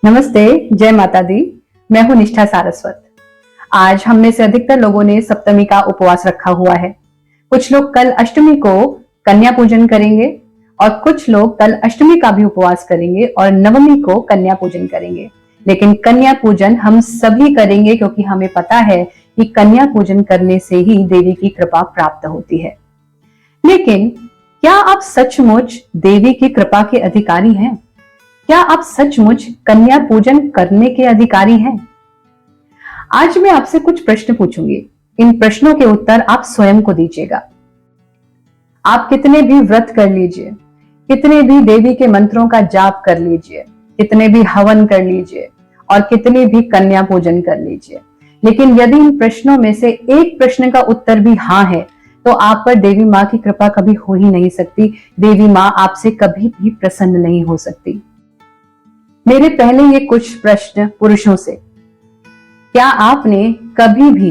नमस्ते, जय माता दी। मैं हूं निष्ठा सारस्वत। आज हम में से अधिकतर लोगों ने सप्तमी का उपवास रखा हुआ है। कुछ लोग कल अष्टमी को कन्या पूजन करेंगे और कुछ लोग कल अष्टमी का भी उपवास करेंगे और नवमी को कन्या पूजन करेंगे। लेकिन कन्या पूजन हम सभी करेंगे क्योंकि हमें पता है कि कन्या पूजन करने से ही देवी की कृपा प्राप्त होती है। लेकिन क्या आप सचमुच देवी की कृपा के अधिकारी हैं? क्या आप सचमुच कन्या पूजन करने के अधिकारी हैं? आज मैं आपसे कुछ प्रश्न पूछूंगी। इन प्रश्नों के उत्तर आप स्वयं को दीजिएगा। आप कितने भी व्रत कर लीजिए, कितने भी देवी के मंत्रों का जाप कर लीजिए, कितने भी हवन कर लीजिए और कितने भी कन्या पूजन कर लीजिए, लेकिन यदि इन प्रश्नों में से एक प्रश्न का उत्तर भी हाँ है तो आप पर देवी माँ की कृपा कभी हो ही नहीं सकती। देवी माँ आपसे कभी भी प्रसन्न नहीं हो सकती। मेरे पहले ये कुछ प्रश्न पुरुषों से। क्या आपने कभी भी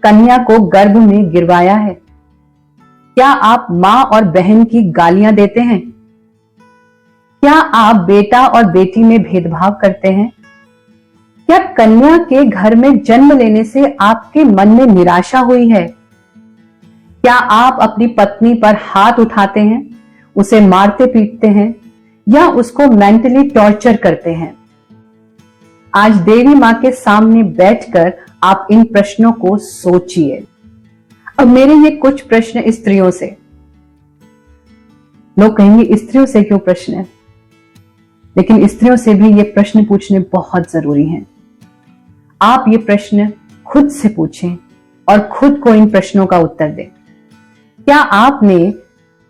कन्या को गर्भ में गिरवाया है? क्या आप मां और बहन की गालियां देते हैं? क्या आप बेटा और बेटी में भेदभाव करते हैं? क्या कन्या के घर में जन्म लेने से आपके मन में निराशा हुई है? क्या आप अपनी पत्नी पर हाथ उठाते हैं, उसे मारते पीटते हैं या उसको मेंटली टॉर्चर करते हैं? आज देवी मां के सामने बैठकर आप इन प्रश्नों को सोचिए। अब मेरे ये कुछ प्रश्न स्त्रियों से। लोग कहेंगे स्त्रियों से क्यों प्रश्न है? लेकिन स्त्रियों से भी ये प्रश्न पूछने बहुत जरूरी हैं। आप ये प्रश्न खुद से पूछें और खुद को इन प्रश्नों का उत्तर दें। क्या आपने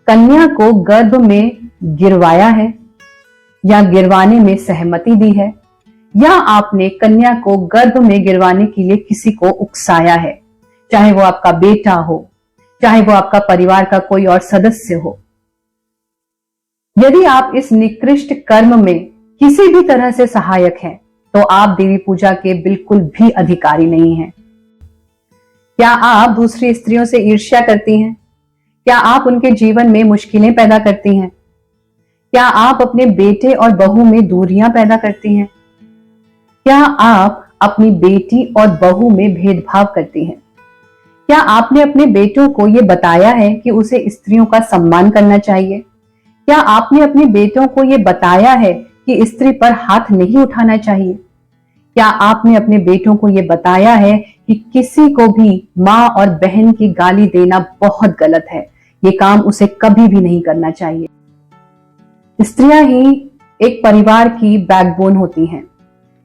कन्या को गर्भ में गिरवाया है या गिरवाने में सहमति दी है, या आपने कन्या को गर्भ में गिरवाने के लिए किसी को उकसाया है, चाहे वो आपका बेटा हो, चाहे वो आपका परिवार का कोई और सदस्य हो? यदि आप इस निकृष्ट कर्म में किसी भी तरह से सहायक हैं तो आप देवी पूजा के बिल्कुल भी अधिकारी नहीं हैं। क्या आप दूसरी स्त्रियों से ईर्ष्या करती हैं? क्या आप उनके जीवन में मुश्किलें पैदा करती हैं? क्या आप अपने बेटे और बहू में दूरियां पैदा करती हैं? क्या आप अपनी बेटी और बहू में भेदभाव करती हैं? क्या आपने अपने बेटों को यह बताया है कि उसे स्त्रियों का सम्मान करना चाहिए? क्या आपने अपने बेटों को यह बताया है कि स्त्री पर हाथ नहीं उठाना चाहिए? क्या आपने अपने बेटों को यह बताया है कि किसी को भी मां और बहन की गाली देना बहुत गलत है, ये काम उसे कभी भी नहीं करना चाहिए? स्त्रियां ही एक परिवार की बैकबोन होती हैं,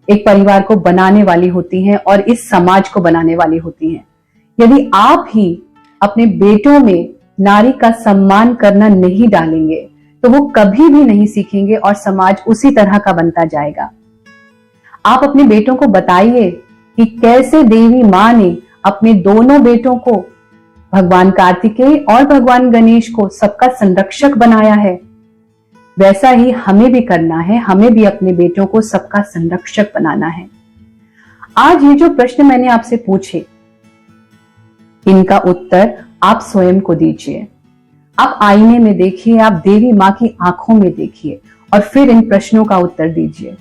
एक परिवार को बनाने वाली होती हैं और इस समाज को बनाने वाली होती हैं। यदि आप ही अपने बेटों में नारी का सम्मान करना नहीं डालेंगे तो वो कभी भी नहीं सीखेंगे और समाज उसी तरह का बनता जाएगा। आप अपने बेटों को बताइए कि कैसे देवी मां ने अपने दोनों बेटों को, भगवान कार्तिकेय और भगवान गणेश को, सबका संरक्षक बनाया है। वैसा ही हमें भी करना है, हमें भी अपने बेटों को सबका संरक्षक बनाना है। आज ये जो प्रश्न मैंने आपसे पूछे, इनका उत्तर आप स्वयं को दीजिए। आप आईने में देखिए, आप देवी मां की आंखों में देखिए और फिर इन प्रश्नों का उत्तर दीजिए।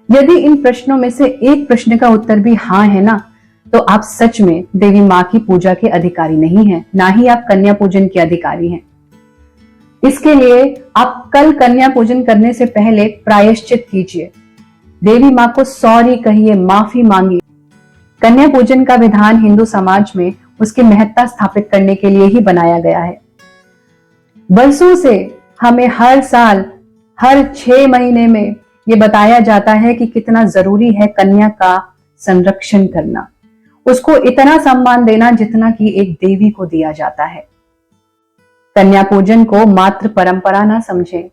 यदि इन प्रश्नों में से एक प्रश्न का उत्तर भी हाँ है ना, तो आप सच में देवी मां की पूजा के अधिकारी नहीं हैं, ना ही आप कन्या पूजन के अधिकारी हैं। इसके लिए आप कल कन्या पूजन करने से पहले प्रायश्चित कीजिए, देवी मां को सॉरी कहिए, माफी मांगिए। कन्या पूजन का विधान हिंदू समाज में उसकी महत्ता स्थापित करने के लिए ही बनाया गया है। बरसों से हमें हर साल, हर 6 महीने में ये बताया जाता है कि कितना जरूरी है कन्या का संरक्षण करना, उसको इतना सम्मान देना जितना कि एक देवी को दिया जाता है। कन्या पूजन को मात्र परंपरा ना समझें,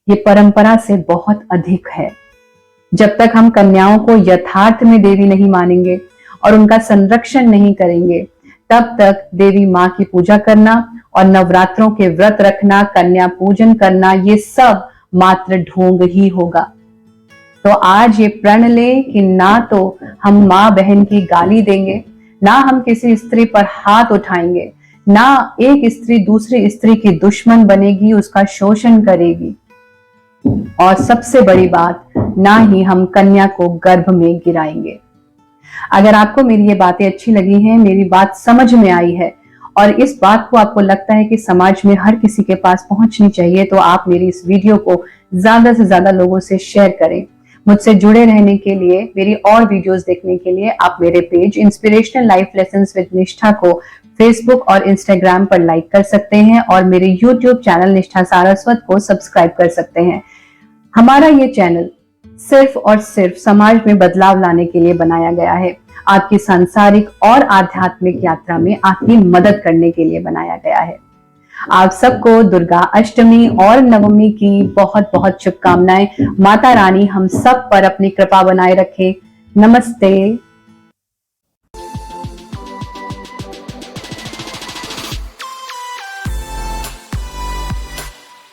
ये परंपरा से बहुत अधिक है। जब तक हम कन्याओं को यथार्थ में देवी नहीं मानेंगे और उनका संरक्षण नहीं करेंगे, तब तक देवी मां की पूजा करना और नवरात्रों के व्रत रखना, कन्या पूजन करना, ये सब मात्र ढोंग ही होगा। तो आज ये प्रण लें कि ना तो हम मां बहन की गाली देंगे, ना हम किसी स्त्री पर हाथ उठाएंगे, ना एक स्त्री दूसरी स्त्री की दुश्मन बनेगी, उसका शोषण करेगी। और सबसे बड़ी बात, ना ही हम कन्या को गर्भ में गिराएंगे। अगर आपको मेरी ये बातें अच्छी लगी हैं, मेरी बात समझ में आई है और इस बात को आपको लगता है कि समाज में हर किसी के पास पहुंचनी चाहिए, तो आप मेरी इस वीडियो को ज्यादा से ज्यादा लोगों से शेयर करें। मुझसे जुड़े रहने के लिए, मेरी और वीडियोस देखने के लिए आप मेरे page inspirational life lessons with निष्ठा को फेसबुक और इंस्टाग्राम पर लाइक कर सकते हैं और मेरे यूट्यूब चैनल निष्ठा सारस्वत को सब्सक्राइब कर सकते हैं। हमारा ये चैनल सिर्फ और सिर्फ समाज में बदलाव लाने के लिए बनाया गया है। आपकी सांसारिक और आध्यात्मिक यात्रा में आपकी मदद करने के लिए बनाया गया है। आप सबको दुर्गा अष्टमी और नवमी की बहुत बहुत शुभकामनाएं। माता रानी हम सब पर अपनी कृपा बनाए रखे। नमस्ते।